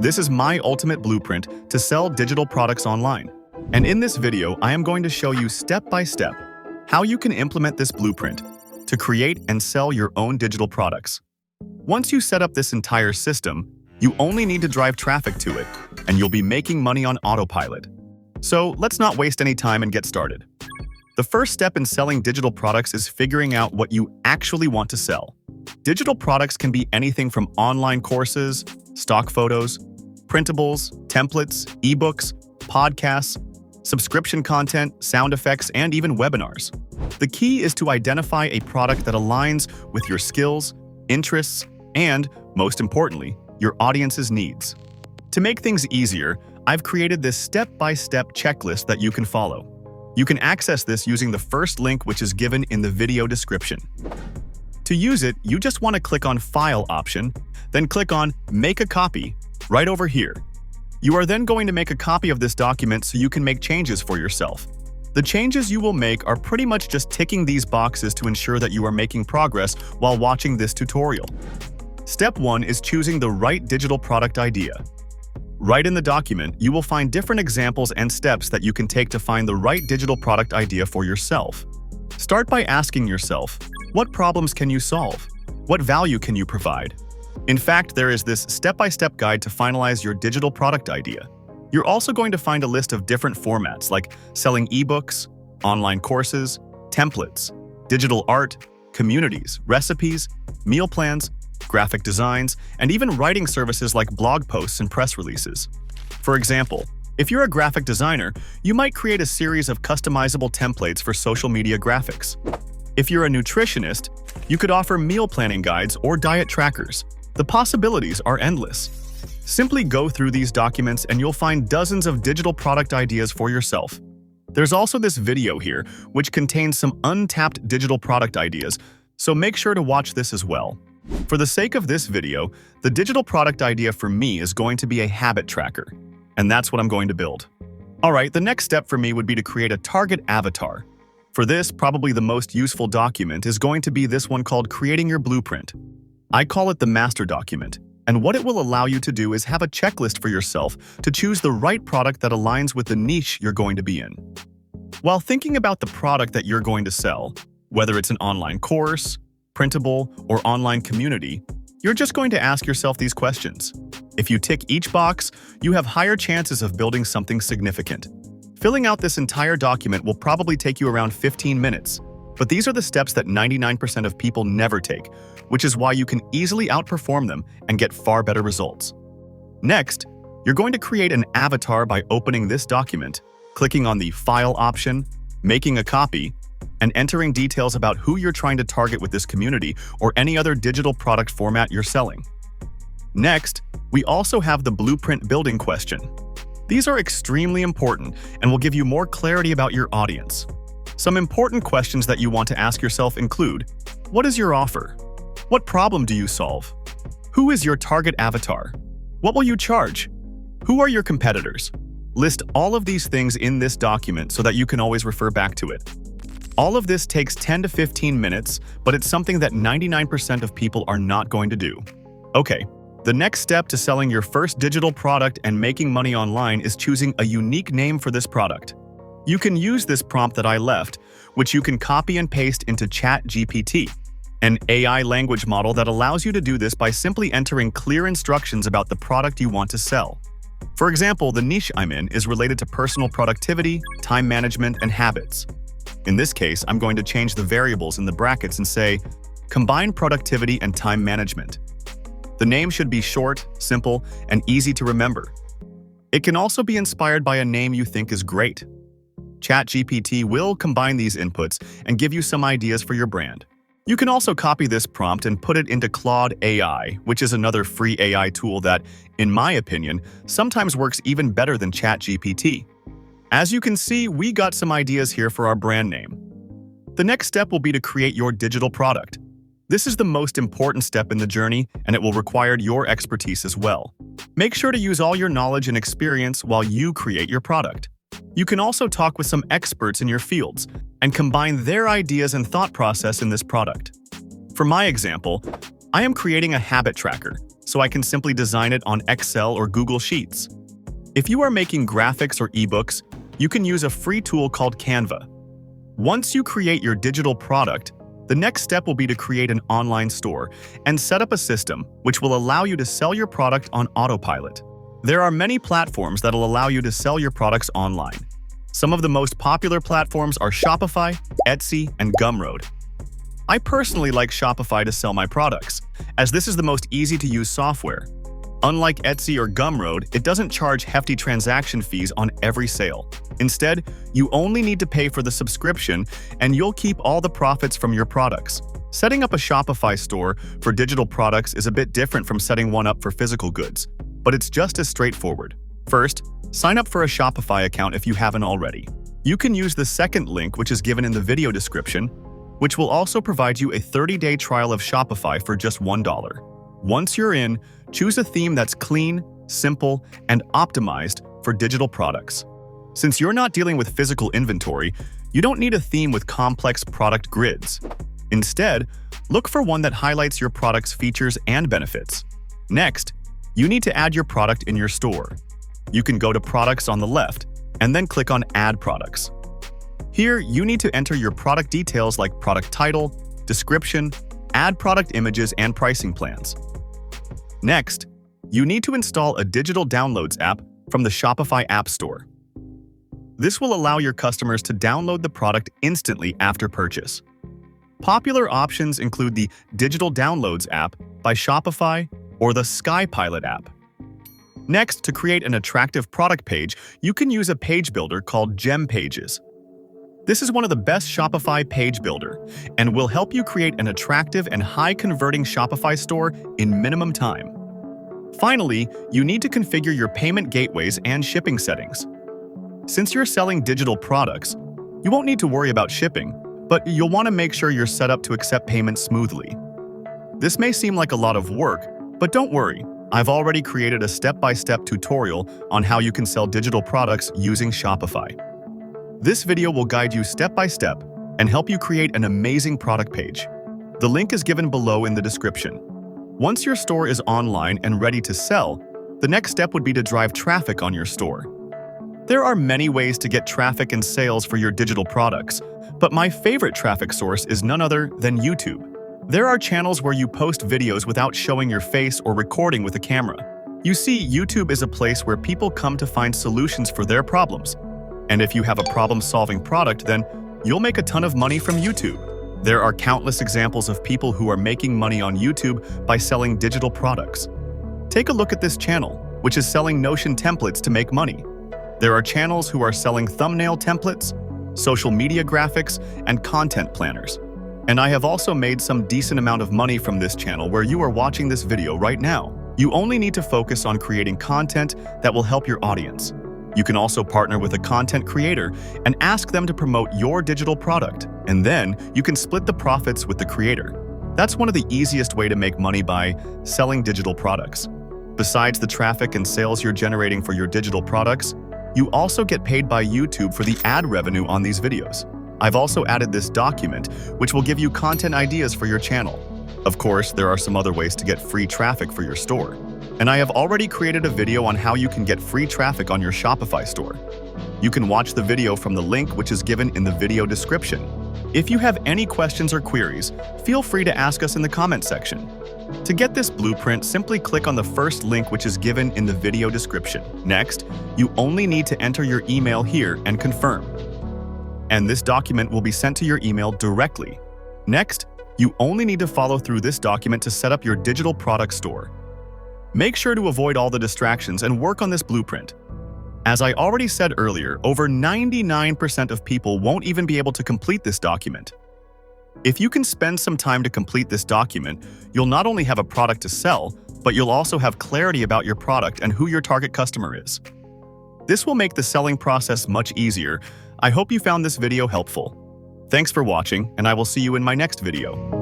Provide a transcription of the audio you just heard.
This is my ultimate blueprint to sell digital products online. And in this video, I am going to show you step by step how you can implement this blueprint to create and sell your own digital products. Once you set up this entire system, you only need to drive traffic to it, and you'll be making money on autopilot. So let's not waste any time and get started. The first step in selling digital products is figuring out what you actually want to sell. Digital products can be anything from online courses, stock photos, printables, templates, ebooks, podcasts, subscription content, sound effects, and even webinars. The key is to identify a product that aligns with your skills, interests, and, most importantly, your audience's needs. To make things easier, I've created this step-by-step checklist that you can follow. You can access this using the first link which is given in the video description. To use it, you just want to click on File option, then click on Make a Copy right over here. You are then going to make a copy of this document so you can make changes for yourself. The changes you will make are pretty much just ticking these boxes to ensure that you are making progress while watching this tutorial. Step 1 is choosing the right digital product idea. Right in the document, you will find different examples and steps that you can take to find the right digital product idea for yourself. Start by asking yourself, what problems can you solve? What value can you provide? In fact, there is this step-by-step guide to finalize your digital product idea. You're also going to find a list of different formats like selling ebooks, online courses, templates, digital art, communities, recipes, meal plans, graphic designs, and even writing services like blog posts and press releases. For example, if you're a graphic designer, you might create a series of customizable templates for social media graphics. If you're a nutritionist, you could offer meal planning guides or diet trackers. The possibilities are endless. Simply go through these documents and you'll find dozens of digital product ideas for yourself. There's also this video here, which contains some untapped digital product ideas, so make sure to watch this as well. For the sake of this video, the digital product idea for me is going to be a habit tracker, and that's what I'm going to build. Alright, the next step for me would be to create a target avatar. For this, probably the most useful document is going to be this one called Creating Your Blueprint. I call it the master document, and what it will allow you to do is have a checklist for yourself to choose the right product that aligns with the niche you're going to be in. While thinking about the product that you're going to sell, whether it's an online course, printable, or online community, you're just going to ask yourself these questions. If you tick each box, you have higher chances of building something significant. Filling out this entire document will probably take you around 15 minutes, but these are the steps that 99% of people never take, which is why you can easily outperform them and get far better results. Next, you're going to create an avatar by opening this document, clicking on the File option, making a copy, and entering details about who you're trying to target with this community or any other digital product format you're selling. Next, we also have the blueprint building question. These are extremely important and will give you more clarity about your audience. Some important questions that you want to ask yourself include: what is your offer? What problem do you solve? Who is your target avatar? What will you charge? Who are your competitors? List all of these things in this document so that you can always refer back to it. All of this takes 10 to 15 minutes, but it's something that 99% of people are not going to do. Okay, the next step to selling your first digital product and making money online is choosing a unique name for this product. You can use this prompt that I left, which you can copy and paste into ChatGPT, an AI language model that allows you to do this by simply entering clear instructions about the product you want to sell. For example, the niche I'm in is related to personal productivity, time management, and habits. In this case, I'm going to change the variables in the brackets and say, Combine productivity and time management. The name should be short, simple, and easy to remember. It can also be inspired by a name you think is great. ChatGPT will combine these inputs and give you some ideas for your brand. You can also copy this prompt and put it into Claude AI, which is another free AI tool that, in my opinion, sometimes works even better than ChatGPT. As you can see, we got some ideas here for our brand name. The next step will be to create your digital product. This is the most important step in the journey, and it will require your expertise as well. Make sure to use all your knowledge and experience while you create your product. You can also talk with some experts in your fields and combine their ideas and thought process in this product. For my example, I am creating a habit tracker, so I can simply design it on Excel or Google Sheets. If you are making graphics or ebooks, you can use a free tool called Canva. Once you create your digital product, the next step will be to create an online store and set up a system which will allow you to sell your product on autopilot. There are many platforms that will allow you to sell your products online. Some of the most popular platforms are Shopify, Etsy, and Gumroad. I personally like Shopify to sell my products, as this is the most easy-to-use software. Unlike Etsy or Gumroad, it doesn't charge hefty transaction fees on every sale. Instead, you only need to pay for the subscription and you'll keep all the profits from your products. Setting up a Shopify store for digital products is a bit different from setting one up for physical goods, but it's just as straightforward. First, sign up for a Shopify account if you haven't already. You can use the second link which is given in the video description, which will also provide you a 30-day trial of Shopify for just $1. Once you're in, choose a theme that's clean, simple, and optimized for digital products. Since you're not dealing with physical inventory, you don't need a theme with complex product grids. Instead, look for one that highlights your product's features and benefits. Next, you need to add your product in your store. You can go to Products on the left and then click on Add Products. Here, you need to enter your product details like product title, description, add product images, and pricing plans. Next, you need to install a digital downloads app from the Shopify App Store. This will allow your customers to download the product instantly after purchase. Popular options include the Digital Downloads app by Shopify or the SkyPilot app. Next, to create an attractive product page, you can use a page builder called GemPages. This is one of the best Shopify page builder and will help you create an attractive and high-converting Shopify store in minimum time. Finally, you need to configure your payment gateways and shipping settings. Since you're selling digital products, you won't need to worry about shipping, but you'll want to make sure you're set up to accept payments smoothly. This may seem like a lot of work, but don't worry. I've already created a step-by-step tutorial on how you can sell digital products using Shopify. This video will guide you step by step and help you create an amazing product page. The link is given below in the description. Once your store is online and ready to sell, the next step would be to drive traffic on your store. There are many ways to get traffic and sales for your digital products, but my favorite traffic source is none other than YouTube. There are channels where you post videos without showing your face or recording with a camera. You see, YouTube is a place where people come to find solutions for their problems. And if you have a problem-solving product, then you'll make a ton of money from YouTube. There are countless examples of people who are making money on YouTube by selling digital products. Take a look at this channel, which is selling Notion templates to make money. There are channels who are selling thumbnail templates, social media graphics, and content planners. And I have also made some decent amount of money from this channel where you are watching this video right now. You only need to focus on creating content that will help your audience. You can also partner with a content creator and ask them to promote your digital product, and then you can split the profits with the creator. That's one of the easiest way to make money by selling digital products. Besides the traffic and sales you're generating for your digital products, you also get paid by YouTube for the ad revenue on these videos. I've also added this document, which will give you content ideas for your channel. Of course, there are some other ways to get free traffic for your store. And I have already created a video on how you can get free traffic on your Shopify store. You can watch the video from the link which is given in the video description. If you have any questions or queries, feel free to ask us in the comment section. To get this blueprint, simply click on the first link which is given in the video description. Next, you only need to enter your email here and confirm. And this document will be sent to your email directly. Next, you only need to follow through this document to set up your digital product store. Make sure to avoid all the distractions and work on this blueprint. As I already said earlier, over 99% of people won't even be able to complete this document. If you can spend some time to complete this document, you'll not only have a product to sell, but you'll also have clarity about your product and who your target customer is. This will make the selling process much easier. I hope you found this video helpful. Thanks for watching, and I will see you in my next video.